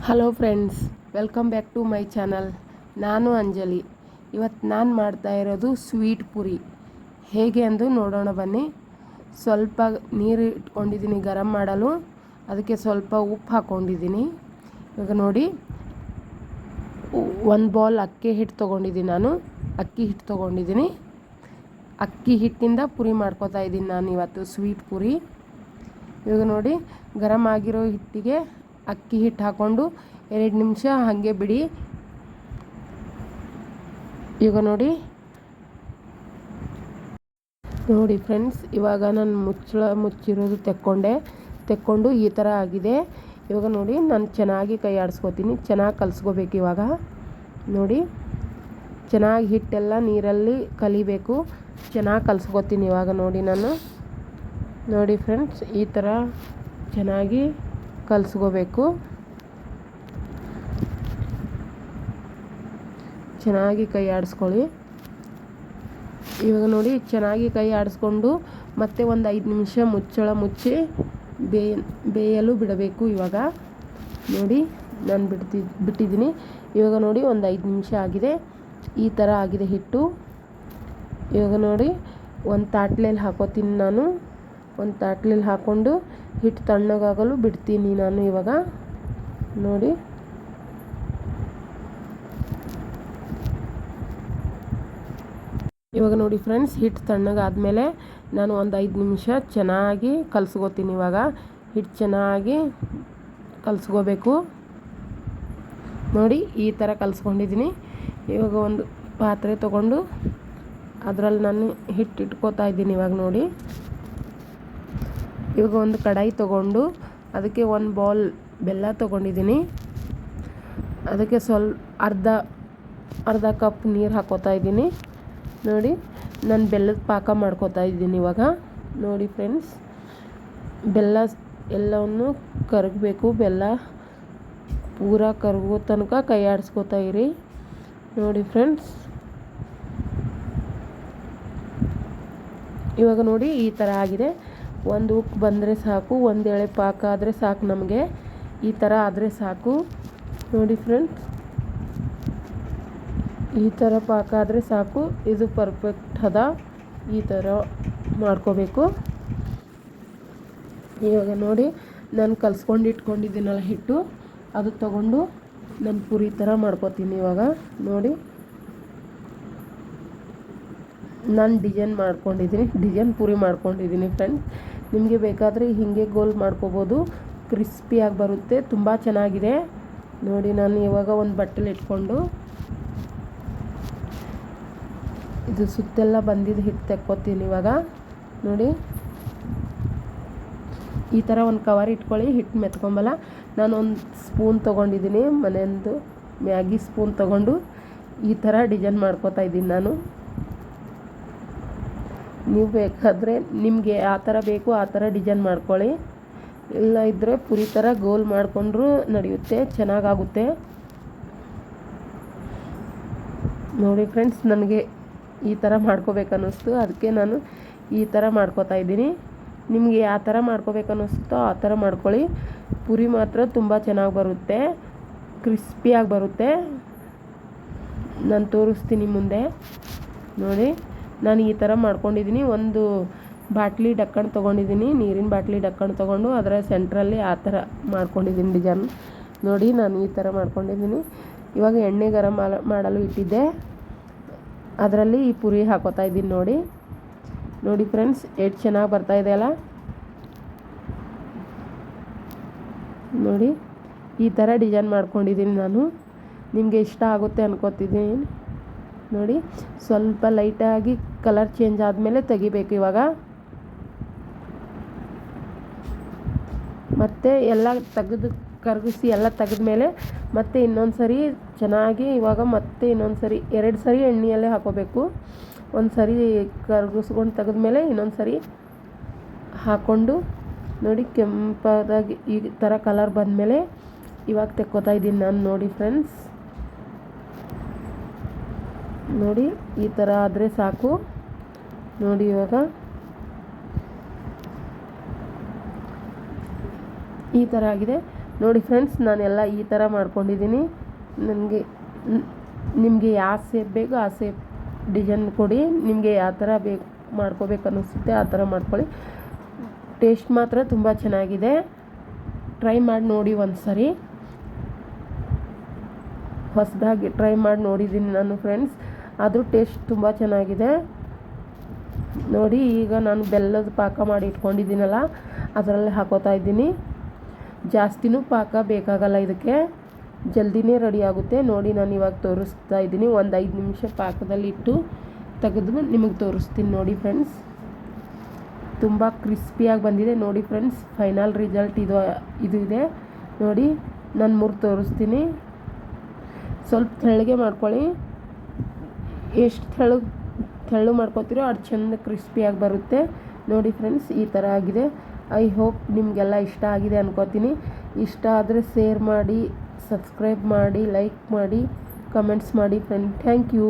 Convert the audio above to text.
Hello friends, welcome back to my channel. ನಾನು ಅಂಜಲಿ. ಇವತ್ತು ನಾನು ಮಾಡ್ತಾ ಇರೋದು ಸ್ವೀಟ್ ಪುರಿ. ಹೇಗೆ ಎಂದು ನೋಡೋಣ ಬನ್ನಿ. ಸ್ವಲ್ಪ ನೀರು ಇಟ್ಕೊಂಡಿದ್ದೀನಿ ಗರಂ ಮಾಡಲು, ಅದಕ್ಕೆ ಸ್ವಲ್ಪ ಉಪ್ಪು ಹಾಕ್ಕೊಂಡಿದ್ದೀನಿ. ಇವಾಗ ನೋಡಿ, 1 ಬೌಲ್ ಅಕ್ಕಿ ಹಿಟ್ಟು ತೊಗೊಂಡಿದ್ದೀನಿ. ಅಕ್ಕಿ ಹಿಟ್ಟು ತೊಗೊಂಡಿದ್ದೀನಿ. ಅಕ್ಕಿ ಹಿಟ್ಟಿಂದ ಪುರಿ ಮಾಡ್ಕೋತಾ ಇದ್ದೀನಿ ನಾನು ಇವತ್ತು, ಸ್ವೀಟ್ ಪುರಿ. ಇವಾಗ ನೋಡಿ, ಗರಂ ಆಗಿರೋ ಹಿಟ್ಟಿಗೆ ಅಕ್ಕಿ ಹಿಟ್ಟು ಹಾಕ್ಕೊಂಡು 2 ನಿಮಿಷ ಹಾಗೆ ಬಿಡಿ. ಈಗ ನೋಡಿ ಫ್ರೆಂಡ್ಸ್, ಇವಾಗ ನಾನು ಮುಚ್ಚಿರೋದು ತೆಕ್ಕೊಂಡು ಈ ಥರ ಆಗಿದೆ. ಇವಾಗ ನೋಡಿ, ನಾನು ಚೆನ್ನಾಗಿ ಕೈ ಆಡಿಸ್ಕೋತೀನಿ, ಚೆನ್ನಾಗಿ ಕಲಿಸ್ಕೋಬೇಕು. ಇವಾಗ ನೋಡಿ, ಚೆನ್ನಾಗಿ ಹಿಟ್ಟೆಲ್ಲ ನೀರಲ್ಲಿ ಕಲಿಬೇಕು, ಚೆನ್ನಾಗಿ ಕಲಿಸ್ಕೋತೀನಿ. ಇವಾಗ ನೋಡಿ ಫ್ರೆಂಡ್ಸ್, ಈ ಥರ ಚೆನ್ನಾಗಿ ಕಲಿಸ್ಕೋಬೇಕು. ಚೆನ್ನಾಗಿ ಕೈ ಆಡಿಸ್ಕೊಳ್ಳಿ. ಇವಾಗ ನೋಡಿ, ಚೆನ್ನಾಗಿ ಕೈ ಆಡಿಸ್ಕೊಂಡು ಮತ್ತೆ ಒಂದು 5 ನಿಮಿಷ ಮುಚ್ಚಿ ಬೇಯಲು ಬಿಡಬೇಕು. ಇವಾಗ ನೋಡಿ, ನಾನು ಬಿಟ್ಟಿದ್ದೀನಿ. ಇವಾಗ ನೋಡಿ, ಒಂದು 5 ನಿಮಿಷ ಆಗಿದೆ. ಈ ಥರ ಆಗಿದೆ ಹಿಟ್ಟು. ಇವಾಗ ನೋಡಿ, ಒಂದು ತಾಟ್ಲೆಯಲ್ಲಿ ಹಾಕೋತೀನಿ ನಾನು. ಒಂದು ತಾಟ್ಲೆಯಲ್ಲಿ ಹಾಕ್ಕೊಂಡು ಹಿಟ್ಟು ತಣ್ಣಗಾಗಲು ಬಿಡ್ತೀನಿ ನಾನು. ಇವಾಗ ನೋಡಿ, ಫ್ರೆಂಡ್ಸ್, ಹಿಟ್ಟು ತಣ್ಣಗಾದ್ಮೇಲೆ ನಾನು ಒಂದು 5 ನಿಮಿಷ ಚೆನ್ನಾಗಿ ಕಲಿಸ್ಕೋತೀನಿ. ಇವಾಗ ಹಿಟ್ಟು ಚೆನ್ನಾಗಿ ಕಲಿಸ್ಕೋಬೇಕು. ನೋಡಿ, ಈ ಥರ ಕಲಿಸ್ಕೊಂಡಿದ್ದೀನಿ. ಇವಾಗ ಒಂದು ಪಾತ್ರೆ ತೊಗೊಂಡು ಅದರಲ್ಲಿ ನಾನು ಹಿಟ್ಟು ಇಟ್ಕೋತಾ ಇದ್ದೀನಿ. ಇವಾಗ ಒಂದು ಕಡಾಯಿ ತೊಗೊಂಡು ಅದಕ್ಕೆ 1 ಬೌಲ್ ಬೆಲ್ಲ ತೊಗೊಂಡಿದ್ದೀನಿ. ಅದಕ್ಕೆ ಅರ್ಧ ಕಪ್ ನೀರು ಹಾಕೋತಾ ಇದ್ದೀನಿ. ನೋಡಿ, ನಾನು ಬೆಲ್ಲದ ಪಾಕ ಮಾಡ್ಕೋತಾ ಇದ್ದೀನಿ. ಇವಾಗ ನೋಡಿ ಫ್ರೆಂಡ್ಸ್, ಬೆಲ್ಲ ಎಲ್ಲವನ್ನು ಕರಗಬೇಕು. ಬೆಲ್ಲ ಪೂರಾ ಕರಗೋ ತನಕ ಕೈ ಆಡಿಸ್ಕೋತಾ ಇರಿ. ನೋಡಿ ಫ್ರೆಂಡ್ಸ್, ಇವಾಗ ನೋಡಿ, ಈ ಥರ ಆಗಿದೆ. ಒಂದು ಉಪ್ಪು ಬಂದರೆ ಸಾಕು, ಒಂದು ಎಳೆ ಪಾಕ ಆದರೆ ಸಾಕು ನಮಗೆ. ಈ ಥರ ಆದರೆ ಸಾಕು. ನೋಡಿ ಫ್ರೆಂಡ್ಸ್, ಈ ಥರ ಪಾಕ ಆದರೆ ಸಾಕು. ಇದು ಪರ್ಫೆಕ್ಟ್ ಅದ. ಈ ಥರ ಮಾಡ್ಕೋಬೇಕು. ಇವಾಗ ನೋಡಿ, ನಾನು ಕಲಿಸ್ಕೊಂಡು ಇಟ್ಕೊಂಡಿದ್ದೀನಲ್ಲ ಹಿಟ್ಟು, ಅದು ತೊಗೊಂಡು ನಾನು ಪುರಿ ಥರ ಮಾಡ್ಕೋತೀನಿ. ಇವಾಗ ನೋಡಿ, ನಾನು ಡಿಸೈನ್ ಪುರಿ ಮಾಡ್ಕೊಂಡಿದ್ದೀನಿ ಫ್ರೆಂಡ್ಸ್. ನಿಮಗೆ ಬೇಕಾದರೆ ಹೀಗೆ ಗೋಲ್ ಮಾಡ್ಕೋಬೋದು, ಕ್ರಿಸ್ಪಿಯಾಗಿ ಬರುತ್ತೆ, ತುಂಬ ಚೆನ್ನಾಗಿದೆ. ನೋಡಿ, ನಾನು ಇವಾಗ ಒಂದು ಬಟ್ಟೆಲಿ ಇಟ್ಕೊಂಡು ಇದು ಸುತ್ತೆಲ್ಲ ಬಂದಿದ್ದು ಹಿಟ್ಟು ತೆಕ್ಕೋತೀನಿ. ಇವಾಗ ನೋಡಿ, ಈ ಥರ ಒಂದು ಕವರ್ ಇಟ್ಕೊಳ್ಳಿ, ಹಿಟ್ಟು ಮೆತ್ಕೊಂಬಲ್ಲ. ನಾನು ಒಂದು ಸ್ಪೂನ್ ತೊಗೊಂಡಿದ್ದೀನಿ, ಮನೆಯದು ಮ್ಯಾಗಿ ಸ್ಪೂನ್ ತೊಗೊಂಡು ಈ ಥರ ಡಿಸೈನ್ ಮಾಡ್ಕೋತಾ ಇದ್ದೀನಿ ನಾನು. ನೀವು ಬೇಕಾದರೆ ನಿಮಗೆ ಆ ಥರ ಬೇಕು ಆ ಥರ ಡಿಸೈನ್ ಮಾಡ್ಕೊಳ್ಳಿ. ಇಲ್ಲ ಇದ್ದರೆ ಪುರಿ ಥರ ಗೋಲ್ ಮಾಡಿಕೊಂಡ್ರೂ ನಡೆಯುತ್ತೆ, ಚೆನ್ನಾಗಾಗುತ್ತೆ. ನೋಡಿ ಫ್ರೆಂಡ್ಸ್, ನನಗೆ ಈ ಥರ ಮಾಡ್ಕೋಬೇಕನ್ನಿಸ್ತು, ಅದಕ್ಕೆ ನಾನು ಈ ಥರ ಮಾಡ್ಕೋತಾ ಇದ್ದೀನಿ. ನಿಮಗೆ ಯಾವ ಥರ ಮಾಡ್ಕೋಬೇಕನ್ನಿಸ್ತೋ ಆ ಥರ ಮಾಡ್ಕೊಳ್ಳಿ. ಪುರಿ ಮಾತ್ರ ತುಂಬ ಚೆನ್ನಾಗಿ ಬರುತ್ತೆ, ಕ್ರಿಸ್ಪಿಯಾಗಿ ಬರುತ್ತೆ. ನಾನು ತೋರಿಸ್ತೀನಿ ಮುಂದೆ. ನೋಡಿ, ನಾನು ಈ ಥರ ಮಾಡ್ಕೊಂಡಿದ್ದೀನಿ. ಒಂದು ಬಾಟ್ಲಿ ಡಕ್ಕಣ್ ತೊಗೊಂಡಿದ್ದೀನಿ, ನೀರಿನ ಬಾಟ್ಲಿ ಡಕ್ಕಣ್ ತೊಗೊಂಡು ಅದರ ಸೆಂಟ್ರಲ್ಲಿ ಆ ಥರ ಮಾಡ್ಕೊಂಡಿದ್ದೀನಿ ಡಿಸೈನ್. ನೋಡಿ, ನಾನು ಈ ಥರ ಮಾಡ್ಕೊಂಡಿದ್ದೀನಿ. ಇವಾಗ ಎಣ್ಣೆ ಗರಂ ಮಾಡಲು ಇಟ್ಟಿದ್ದೆ, ಅದರಲ್ಲಿ ಈ ಪುರಿ ಹಾಕೋತಾ ಇದ್ದೀನಿ. ನೋಡಿ ಫ್ರೆಂಡ್ಸ್, ಎಷ್ಟು ಚೆನ್ನಾಗಿ ಬರ್ತಾಯಿದೆ ಅಲ್ಲ. ನೋಡಿ, ಈ ಥರ ಡಿಸೈನ್ ಮಾಡ್ಕೊಂಡಿದ್ದೀನಿ ನಾನು. ನಿಮಗೆ ಇಷ್ಟ ಆಗುತ್ತೆ ಅನ್ಕೋತಿದ್ದೀನಿ. ನೋಡಿ, ಸ್ವಲ್ಪ ಲೈಟಾಗಿ ಕಲರ್ ಚೇಂಜ್ ಆದಮೇಲೆ ತೆಗಿಬೇಕು. ಇವಾಗ ಮತ್ತೆ ಎಲ್ಲ ಕರಗಿಸಿ ಎಲ್ಲ ತೆಗೆದ್ಮೇಲೆ ಮತ್ತೆ ಇನ್ನೊಂದು ಸರಿ ಚೆನ್ನಾಗಿ ಇವಾಗ ಮತ್ತೆ ಇನ್ನೊಂದು ಸರಿ 2 ಸರಿ ಎಣ್ಣೆಯಲ್ಲೇ ಹಾಕೋಬೇಕು. ಒಂದು ಸರಿ ಕರಗಿಸ್ಕೊಂಡು ತೆಗೆದ್ಮೇಲೆ ಇನ್ನೊಂದು ಸರಿ ಹಾಕ್ಕೊಂಡು ನೋಡಿ, ಕೆಂಪಾದಾಗಿ ಈ ಥರ ಕಲರ್ ಬಂದಮೇಲೆ ಇವಾಗ ತೆಕ್ಕೋತಾ ಇದ್ದೀನಿ ನಾನು. ನೋಡಿ ಫ್ರೆಂಡ್ಸ್, ನೋಡಿ, ಈ ಥರ ಆದರೆ ಸಾಕು. ನೋಡಿ, ಇವಾಗ ಈ ಥರ ಆಗಿದೆ. ನೋಡಿ ಫ್ರೆಂಡ್ಸ್, ನಾನೆಲ್ಲ ಈ ಥರ ಮಾಡ್ಕೊಂಡಿದ್ದೀನಿ. ನಿಮಗೆ ಯಾವ ಸೇಪ್ ಬೇಕೋ ಆ ಸೇಪ್ ಡಿಸೈನ್ ಕೊಡಿ. ನಿಮಗೆ ಯಾವ ಥರ ಮಾಡ್ಕೋಬೇಕು ಅನ್ನಿಸುತ್ತೆ ಆ ಥರ ಮಾಡ್ಕೊಳ್ಳಿ. ಟೇಸ್ಟ್ ಮಾತ್ರ ತುಂಬ ಚೆನ್ನಾಗಿದೆ. ಟ್ರೈ ಮಾಡಿ ನೋಡಿ ಒಂದು ಸರಿ. ಹೊಸದಾಗಿ ಟ್ರೈ ಮಾಡಿ ನೋಡಿದ್ದೀನಿ ನಾನು ಫ್ರೆಂಡ್ಸ್, ಆದರೂ ಟೇಸ್ಟ್ ತುಂಬ ಚೆನ್ನಾಗಿದೆ. ನೋಡಿ, ಈಗ ನಾನು ಬೆಲ್ಲದ ಪಾಕ ಮಾಡಿ ಇಟ್ಕೊಂಡಿದ್ದೀನಲ್ಲ ಅದರಲ್ಲಿ ಹಾಕೋತಾ ಇದ್ದೀನಿ. ಜಾಸ್ತಿನೂ ಪಾಕ ಬೇಕಾಗಲ್ಲ, ಇದಕ್ಕೆ ಜಲ್ದಿನೇ ರೆಡಿ ಆಗುತ್ತೆ. ನೋಡಿ, ನಾನು ಇವಾಗ ತೋರಿಸ್ತಾ ಇದ್ದೀನಿ. ಒಂದು 5 ನಿಮಿಷ ಪಾಕದಲ್ಲಿ ಇಟ್ಟು ತೆಗೆದು ನಿಮಗೆ ತೋರಿಸ್ತೀನಿ. ನೋಡಿ ಫ್ರೆಂಡ್ಸ್, ತುಂಬ ಕ್ರಿಸ್ಪಿಯಾಗಿ ಬಂದಿದೆ. ನೋಡಿ ಫ್ರೆಂಡ್ಸ್, ಫೈನಲ್ ರಿಸಲ್ಟ್ ಇದು ಇದೆ. ನೋಡಿ, ನಾನು ಮುರಿದು ತೋರಿಸ್ತೀನಿ. ಸ್ವಲ್ಪ ತೆಳ್ಳಗೆ ಮಾಡ್ಕೊಳ್ಳಿ. ಎಷ್ಟು ತೆಳ್ಳು ಮಾಡ್ಕೊತೀರೋ ಅಷ್ಟು ಚೆಂದ ಕ್ರಿಸ್ಪಿಯಾಗಿ ಬರುತ್ತೆ. ನೋಡಿ ಫ್ರೆಂಡ್ಸ್, ಈ ಥರ ಆಗಿದೆ. ಐ ಹೋಪ್ ನಿಮಗೆಲ್ಲ ಇಷ್ಟ ಆಗಿದೆ ಅನ್ಕೋತೀನಿ. ಇಷ್ಟ ಆದರೆ ಶೇರ್ ಮಾಡಿ, ಸಬ್ಸ್ಕ್ರೈಬ್ ಮಾಡಿ, ಲೈಕ್ ಮಾಡಿ, ಕಮೆಂಟ್ಸ್ ಮಾಡಿ ಫ್ರೆಂಡ್. Thank you.